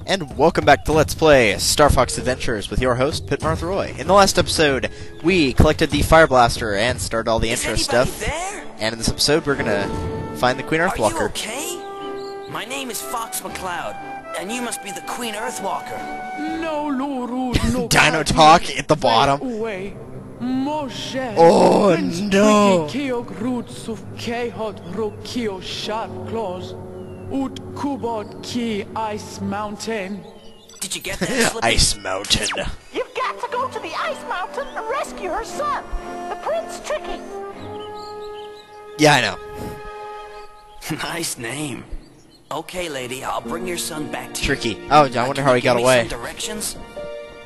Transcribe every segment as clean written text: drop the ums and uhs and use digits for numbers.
And welcome back to Let's Play StarFox Adventures with your host, pitmarthroy. In the last episode, we collected the Fire Blaster and started all the intro stuff. There? And in this episode, we're gonna find the Queen EarthWalker. Are you okay? My name is Fox McCloud, and you must be the Queen EarthWalker. No, Dino Talk at the bottom. Oh no! Ice Mountain. Did you get that, Slippy? Ice Mountain. You've got to go to the Ice Mountain and rescue her son, the Prince Tricky. Yeah, I know. Nice name. Okay, lady, I'll bring your son back to Tricky. you. Oh, I wonder how he got away. Some directions?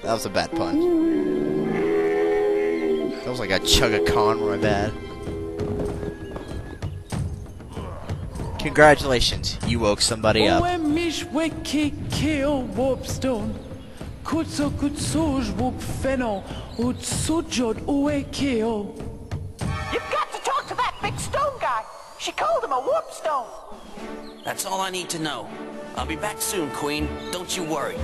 That was a bad pun. That was like a chug of con, my bad. Congratulations, you woke somebody up. You've got to talk to that big stone guy. She called him a warp stone. That's all I need to know. I'll be back soon, Queen. Don't you worry.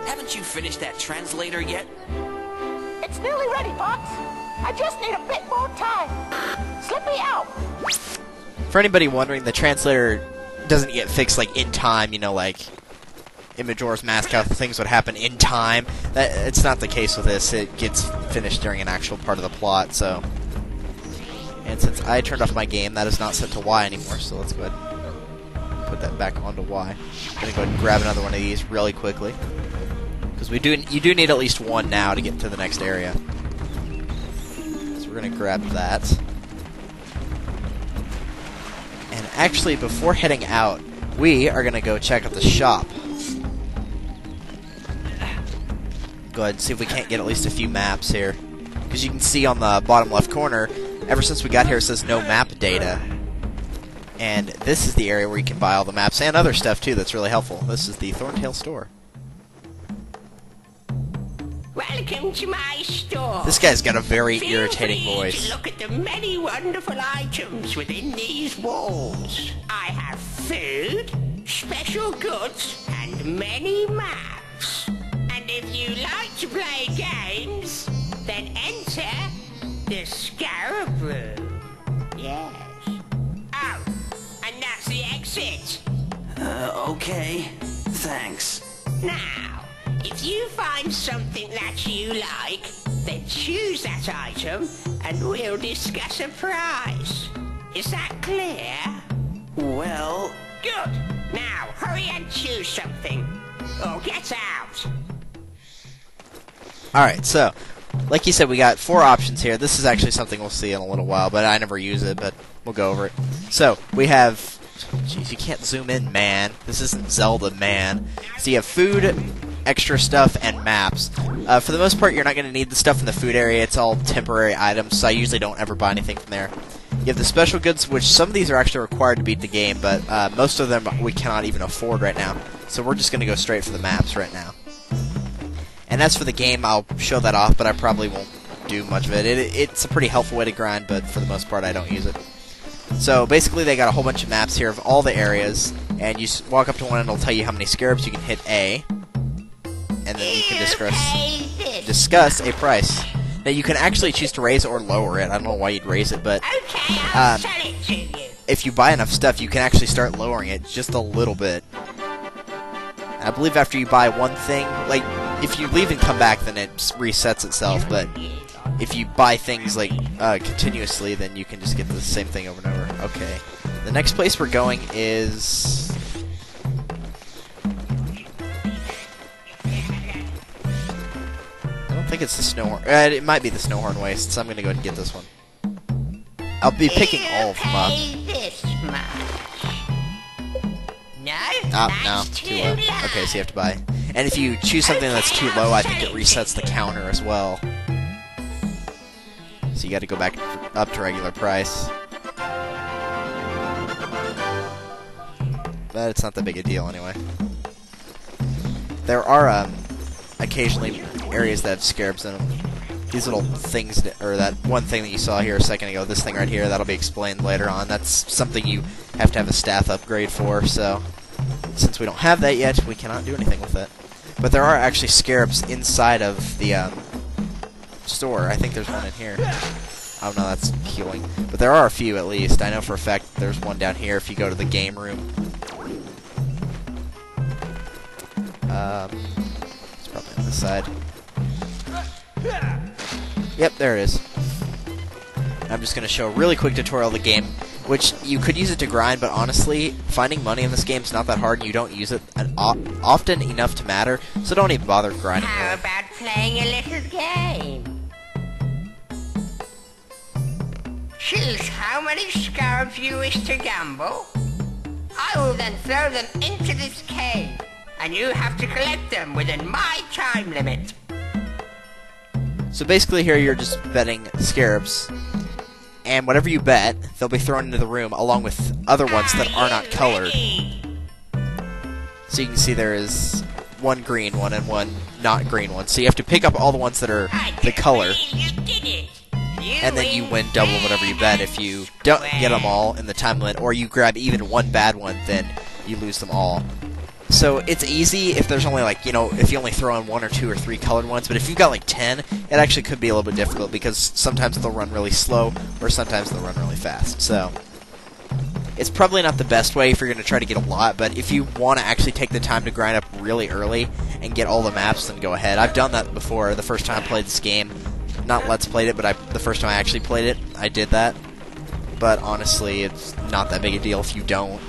Haven't you finished that translator yet? It's nearly ready, Fox. I just need a bit more time. Slip me out. For anybody wondering, the translator doesn't get fixed like in time, you know, like in Majora's Mask, how things would happen in time. It's not the case with this. It gets finished during an actual part of the plot, so. And since I turned off my game, that is not set to Y anymore, so let's go ahead and put that back onto Y. I'm gonna go ahead and grab another one of these really quickly. Because you do need at least one now to get to the next area. So we're gonna grab that. And actually, before heading out, we are gonna go check out the shop. Go ahead and see if we can't get at least a few maps here. Because you can see on the bottom left corner, ever since we got here, it says no map data. And this is the area where you can buy all the maps and other stuff too that's really helpful. This is the Thorntail store. Welcome to my store. This guy's got a very Feel irritating free voice. to look at the many wonderful items within these walls. I have food, special goods, and many maps. And if you like to play games, then enter the Scarab Room. Yes. Oh, and that's the exit. Okay. Thanks. Now, if you find something that you like, then choose that item and we'll discuss a price. Is that clear? Well... Good. Now, hurry and choose something. Or get out. Alright, so, like you said, we got 4 options here. This is actually something we'll see in a little while, but I never use it, but we'll go over it. So, we have... Jeez, you can't zoom in, man. This isn't Zelda, man. So you have food, extra stuff, and maps. For the most part, you're not going to need the stuff in the food area. It's all temporary items, so I usually don't ever buy anything from there. You have the special goods, which some of these are actually required to beat the game, but most of them we cannot even afford right now. So we're just going to go straight for the maps right now. And as for the game, I'll show that off, but I probably won't do much of it. It's a pretty helpful way to grind, but for the most part, I don't use it. So basically, they got a whole bunch of maps here of all the areas, and you walk up to one and it'll tell you how many scarabs. You can hit A, and then you can discuss a price. Now, you can actually choose to raise or lower it. I don't know why you'd raise it, but Okay, I'll sell it to you. if you buy enough stuff, you can actually start lowering it just a little bit. And I believe after you buy one thing, like, if you leave and come back, then it resets itself, but if you buy things, like, continuously, then you can just get the same thing over and over. Okay. The next place we're going is... I don't think it's the Snowhorn... it might be the Snowhorn Waste, so I'm gonna go ahead and get this one. I'll be picking all of them up. Pay this much. No, No, that's too low. low. Okay, so you have to buy. And if you choose something that's too low, I think it resets the counter as well. So you got to go back up to regular price. But it's not that big a deal anyway. There are occasionally areas that have scarabs in them. These little things, or that one thing that you saw here a second ago, this thing right here, that'll be explained later on. That's something you have to have a staff upgrade for, so since we don't have that yet, we cannot do anything with it. But there are actually scarabs inside of the store. I think there's one in here. Oh no, that's healing. But there are a few at least. I know for a fact there's one down here if you go to the game room. It's probably on this side. Yep, there it is. I'm just going to show a really quick tutorial of the game, which you could use it to grind, but honestly, finding money in this game is not that hard, and you don't use it often enough to matter, so don't even bother grinding. How about playing a little game? Choose how many scarabs you wish to gamble. I will then throw them into this cave, and you have to collect them within my time limit. So basically here you're just betting scarabs, and whatever you bet, they'll be thrown into the room along with other ones that are not colored. So you can see there is one green one and one not green one. So you have to pick up all the ones that are the color, and then you win double whatever you bet. If you don't get them all in the time limit, or you grab even one bad one, then you lose them all. So it's easy if there's only like, if you only throw in 1 or 2 or 3 colored ones, but if you've got like 10, it actually could be a little bit difficult because sometimes they'll run really slow or sometimes they'll run really fast. So it's probably not the best way if you're going to try to get a lot, but if you want to actually take the time to grind up really early and get all the maps, then go ahead. I've done that before. The first time I played this game, not Let's Played it, but the first time I actually played it, I did that. But honestly, it's not that big a deal if you don't.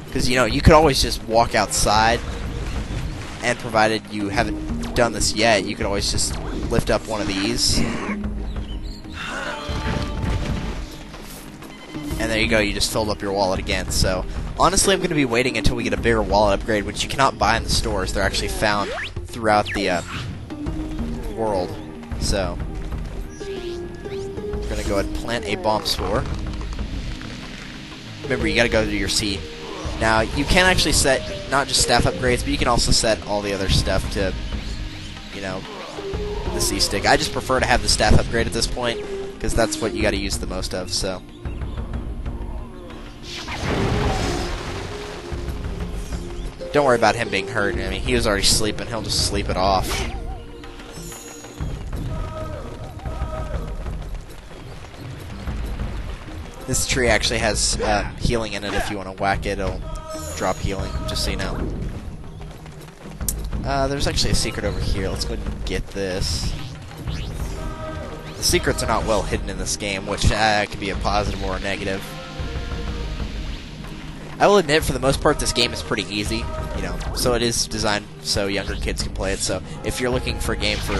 Because, you could always just walk outside, and provided you haven't done this yet, you could always just lift up one of these. And there you go, you just filled up your wallet again. So, honestly, I'm going to be waiting until we get a bigger wallet upgrade, which you cannot buy in the stores. They're actually found throughout the world. So, we're going to go ahead and plant a bomb spore. Remember, you got to go to your seat. Now, you can actually set not just staff upgrades, but you can also set all the other stuff to, the C-stick. I just prefer to have the staff upgrade at this point, because that's what you got to use the most of, so. Don't worry about him being hurt. I mean, he was already sleeping. He'll just sleep it off. This tree actually has healing in it. If you want to whack it, it'll drop healing, just so you know. There's actually a secret over here. Let's go ahead and get this. The secrets are not well hidden in this game, which could be a positive or a negative. I will admit, for the most part, this game is pretty easy. So it is designed so younger kids can play it. So if you're looking for a game for,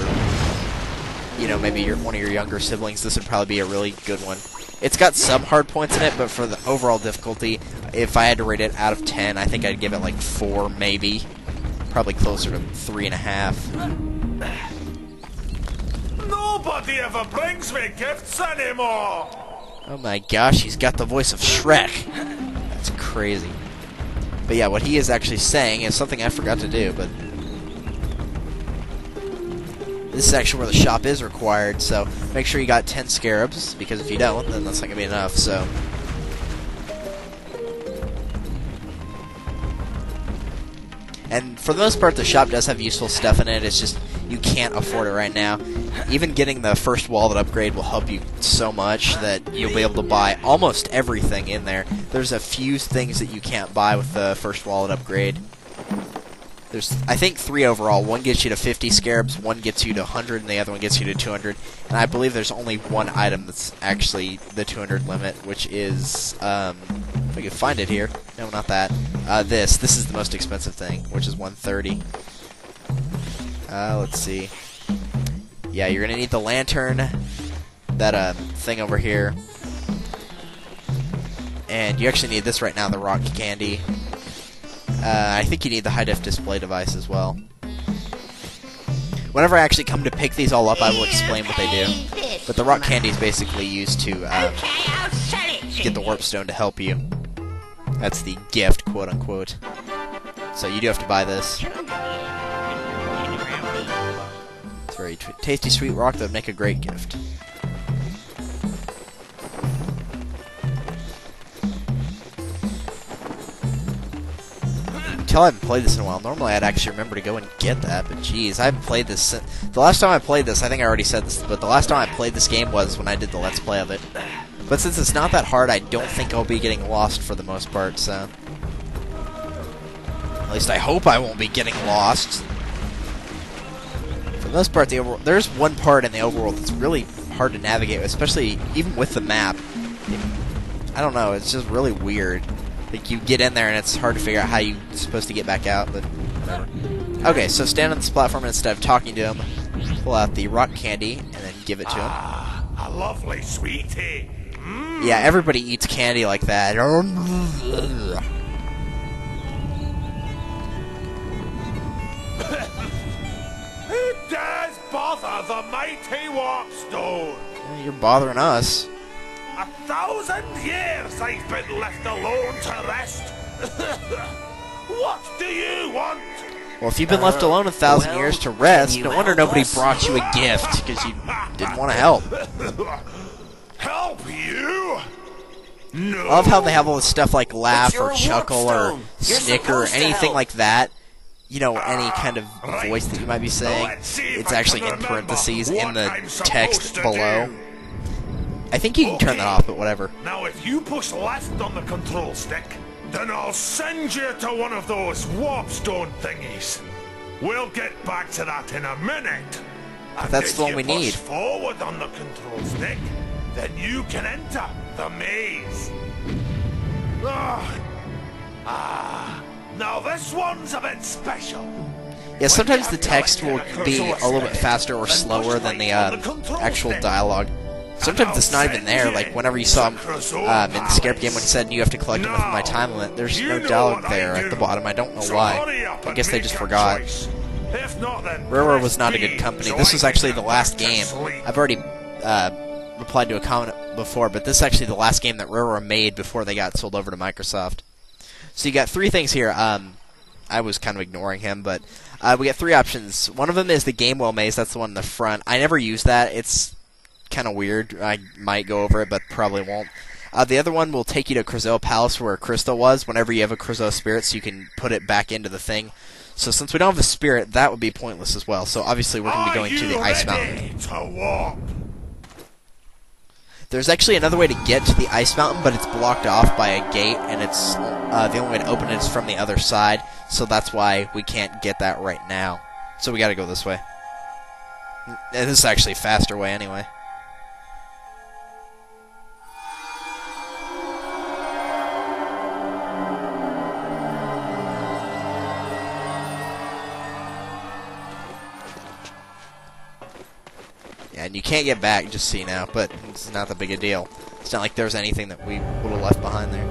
maybe one of your younger siblings, this would probably be a really good one. It's got some hard points in it, but for the overall difficulty, if I had to rate it out of 10, I think I'd give it like 4, maybe. Probably closer to 3.5. Nobody ever brings me gifts anymore! Oh my gosh, he's got the voice of Shrek. That's crazy. But yeah, what he is actually saying is something I forgot to do, but this is actually where the shop is required, so make sure you got 10 scarabs, because if you don't, then that's not going to be enough, so. And for the most part, the shop does have useful stuff in it, it's just you can't afford it right now. Even getting the first wallet upgrade will help you so much that you'll be able to buy almost everything in there. There's a few things that you can't buy with the first wallet upgrade. There's, I think, 3 overall. One gets you to 50 scarabs, one gets you to 100, and the other one gets you to 200. And I believe there's only one item that's actually the 200 limit, which is, if I can find it here. No, not that. This is the most expensive thing, which is 130. Let's see. Yeah, you're going to need the lantern, that thing over here. And you actually need this right now, the rock candy. I think you need the high-def display device as well. Whenever I actually come to pick these all up, I will explain what they do. But the rock candy is basically used to get the warp stone to help you. That's the gift, quote-unquote. So you do have to buy this. It's a very tasty, sweet rock that would make a great gift. tell I haven't played this in a while. Normally I'd actually remember to go and get that, but jeez, I haven't played this since... The last time I played this, I think I already said this, but the last time I played this game was when I did the Let's Play of it. But since it's not that hard, I don't think I'll be getting lost for the most part, so... At least I hope I won't be getting lost. For the most part, there's one part in the overworld that's really hard to navigate, especially even with the map. I don't know, it's just really weird. Like, you get in there and it's hard to figure out how you're supposed to get back out, but whatever. Okay, so stand on this platform and instead of talking to him, pull out the rock candy and then give it to him. Ah, a lovely sweetie. Yeah, everybody eats candy like that. Who dares bother the mighty warpstone? You're bothering us. 1,000 years I've been left alone to rest. What do you want? Well, if you've been left alone 1,000 years to rest, no wonder nobody brought you a gift, because you didn't want to help. Help you? No. I love how they have all this stuff like laugh or But you're a chuckle or warpstone. You're snicker or supposed to anything help. like that. You know, any kind of voice that you might be saying. It's actually in parentheses in the text below. I think you can turn that off, but whatever. Now, if you push left on the control stick, then I'll send you to one of those warpstone thingies. We'll get back to that in a minute. And that's if the one you we push need. forward on the control stick, then you can enter the maze. Now this one's a bit special. Yeah, sometimes the text will be a little bit faster or slower than the actual dialogue. Sometimes it's not even there, like whenever you saw him in the Scarab game when he said you have to collect enough of my time limit, there's no dialogue there at the bottom. I don't know why. I guess they just forgot. Railroad was not a good company. This was actually the last game. I've already replied to a comment before, but this is actually the last game that Railroad made before they got sold over to Microsoft. So you got three things here. I was kind of ignoring him, but we got three options. One of them is the Game Well Maze. That's the one in the front. I never use that. It's kind of weird. I might go over it, but probably won't. The other one will take you to Crozelle Palace where Crystal was whenever you have a Crozelle spirit, so you can put it back into the thing. So since we don't have a spirit, that would be pointless as well. So obviously we're going to be going to the Ice Mountain. There's actually another way to get to the Ice Mountain, but it's blocked off by a gate, and it's the only way to open it is from the other side. So that's why we can't get that right now. So we got to go this way. And this is actually a faster way anyway. And you can't get back, just so you know, but it's not that big a deal. It's not like there's anything that we would have left behind there.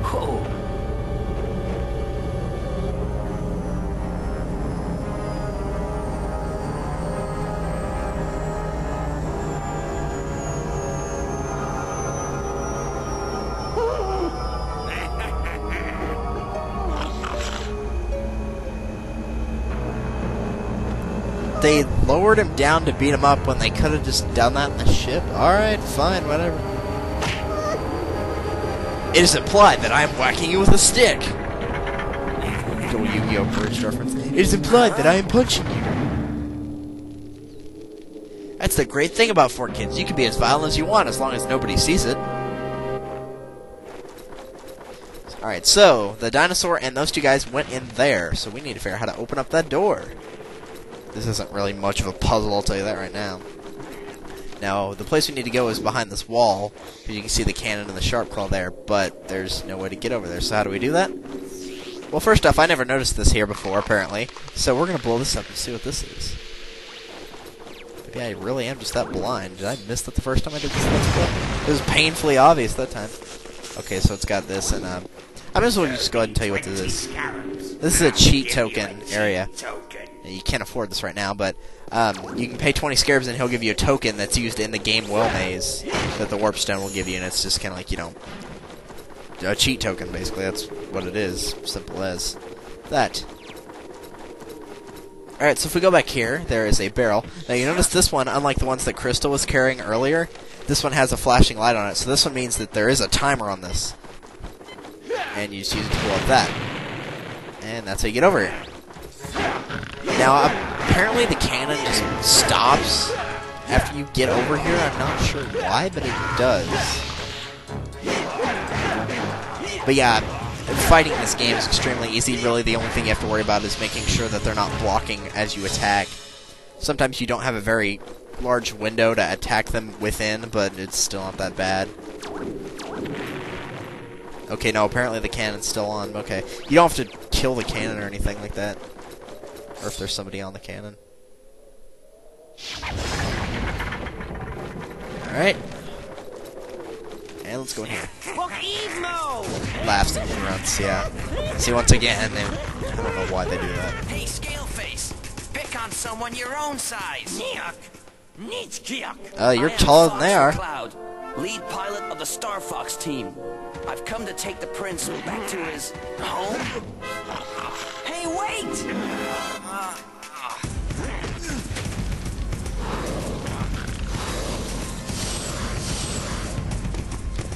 They lowered him down to beat him up when they could have just done that in the ship? Alright, fine, whatever. It is implied that I am whacking you with a stick. Little Yu-Gi-Oh! Bridge reference. It is implied that I am punching you. That's the great thing about 4Kids. You can be as violent as you want as long as nobody sees it. Alright, so the dinosaur and those two guys went in there, so we need to figure out how to open up that door. This isn't really much of a puzzle, I'll tell you that right now. Now, the place we need to go is behind this wall, because you can see the cannon and the sharp claw there, but there's no way to get over there, so how do we do that? Well, first off, I never noticed this here before, apparently, so we're going to blow this up and see what this is. Maybe I really am just that blind. Did I miss that the first time I did this Let's Play? It was painfully obvious that time. Okay, so it's got this, and I might as well just go ahead and tell you what this is. This is a cheat token area. You can't afford this right now, but you can pay 20 scarabs and he'll give you a token that's used in the Game Well Maze that the Warpstone will give you, and it's just kind of like, you know, a cheat token, basically. That's what it is. Simple as that. Alright, so if we go back here, there is a barrel. Now you notice this one, unlike the ones that Crystal was carrying earlier, this one has a flashing light on it, so this one means that there is a timer on this. And you just use it to blow up that. And And that's how you get over here. Now, apparently the cannon just stops after you get over here. I'm not sure why, but it does. But yeah, fighting this game is extremely easy. Really, the only thing you have to worry about is making sure that they're not blocking as you attack. Sometimes you don't have a very large window to attack them within, but it's still not that bad. Okay, no, apparently the cannon's still on. Okay, you don't have to kill the cannon or anything like that. Or if there's somebody on the cannon. Alright. And let's go in here. Laughs and grunts, yeah. See, once again, I don't know why they do that. Hey, Scaleface! Pick on someone your own size! You're taller than they are. Cloud, lead pilot of the StarFox team. I've come to take the prince back to his home. Hey, wait!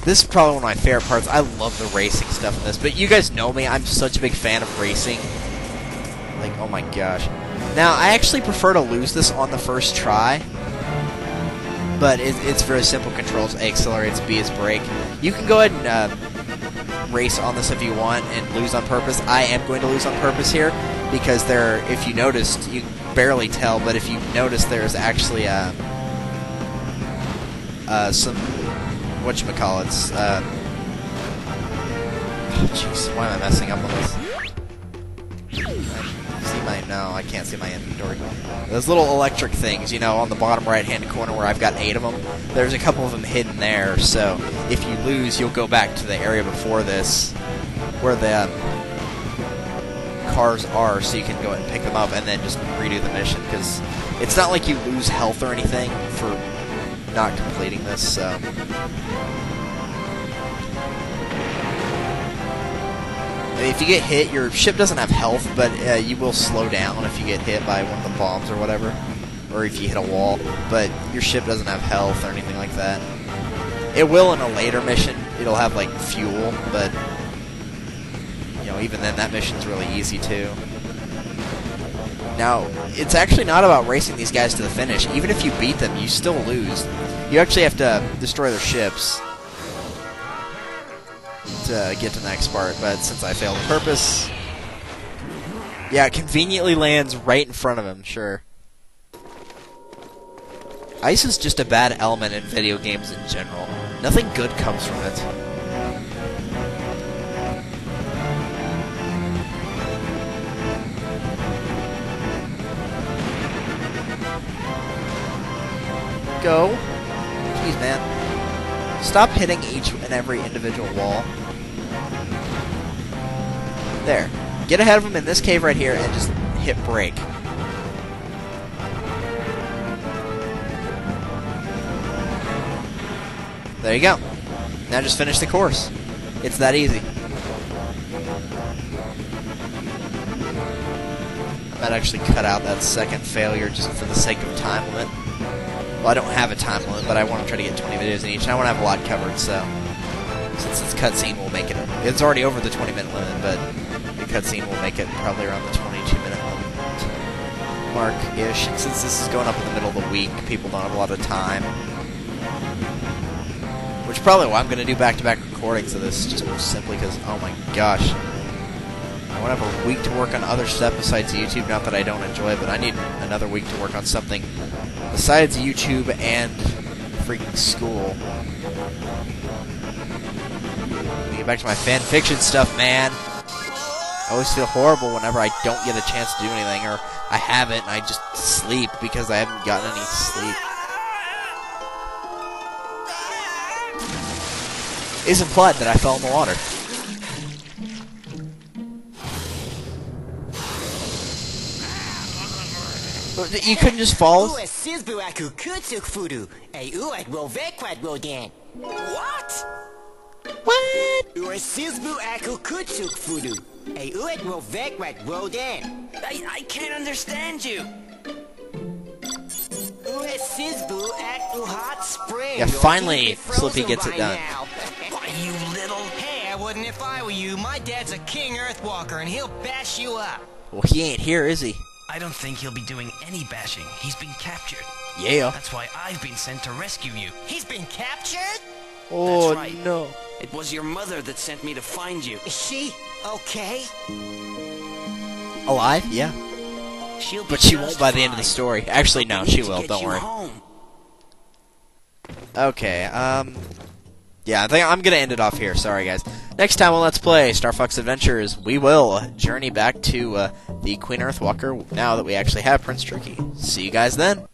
This is probably one of my favorite parts. I love the racing stuff in this, but you guys know me. I'm such a big fan of racing. Like, oh my gosh. Now, I actually prefer to lose this on the first try, but it's very simple controls. A accelerates, B is brake. You can go ahead and race on this if you want and lose on purpose. I am going to lose on purpose here because there, if you noticed, you can barely tell, but if you notice, there's actually some whatchamacallits. Jeez, why am I messing up on this? No, I can't see my inventory. Those little electric things, you know, on the bottom right-hand corner where I've got 8 of them, there's a couple of them hidden there, so if you lose, you'll go back to the area before this, where the cars are, so you can go ahead and pick them up and then just redo the mission, because it's not like you lose health or anything for not completing this, so... If you get hit, your ship doesn't have health, but you will slow down if you get hit by one of the bombs or whatever, or if you hit a wall, but your ship doesn't have health or anything like that. It will in a later mission. It'll have, like, fuel, but, you know, even then, that mission's really easy, too. Now, it's actually not about racing these guys to the finish. Even if you beat them, you still lose. You actually have to destroy their ships to get to the next part, but since I failed purpose... Yeah, it conveniently lands right in front of him, sure. Ice is just a bad element in video games in general. Nothing good comes from it. Go. Jeez, man. Stop hitting each and every individual wall. There. Get ahead of him in this cave right here and just hit brake. There you go. Now just finish the course. It's that easy. I might actually cut out that second failure just for the sake of time limit. Well, I don't have a time limit, but I want to try to get 20 videos in each, and I want to have a lot covered, so... Since this cutscene will make it... It's already over the 20-minute limit, but the cutscene will make it probably around the 22-minute mark-ish. And since this is going up in the middle of the week, people don't have a lot of time. Which is probably why I'm going to do back-to-back recordings of this, just simply because, oh my gosh. I want to have a week to work on other stuff besides YouTube, not that I don't enjoy it, but I need another week to work on something besides YouTube and freaking school. Get back to my fan fiction stuff, man. I always feel horrible whenever I don't get a chance to do anything, or I haven't and I just sleep because I haven't gotten any sleep. It's implied that I fell in the water. You couldn't just fall? What? I can't understand you. Yeah, finally, Slippy gets it done. Why, you little... Hey, I wouldn't have if I were you, my dad's a king Earthwalker, and he'll bash you up. Well, he ain't here, is he? I don't think he'll be doing any bashing. He's been captured. Yeah. That's why I've been sent to rescue you. He's been captured? Oh, That's right. no. It was your mother that sent me to find you. Is she okay? Alive? Yeah. She'll be But she just won't by the end of the fine. story. Actually, no, We need she to will. get Don't you worry. home. Okay, yeah, I think I'm gonna end it off here. Sorry, guys. Next time on Let's Play StarFox Adventures, we will journey back to the Queen Earthwalker now that we actually have Prince Tricky. See you guys then.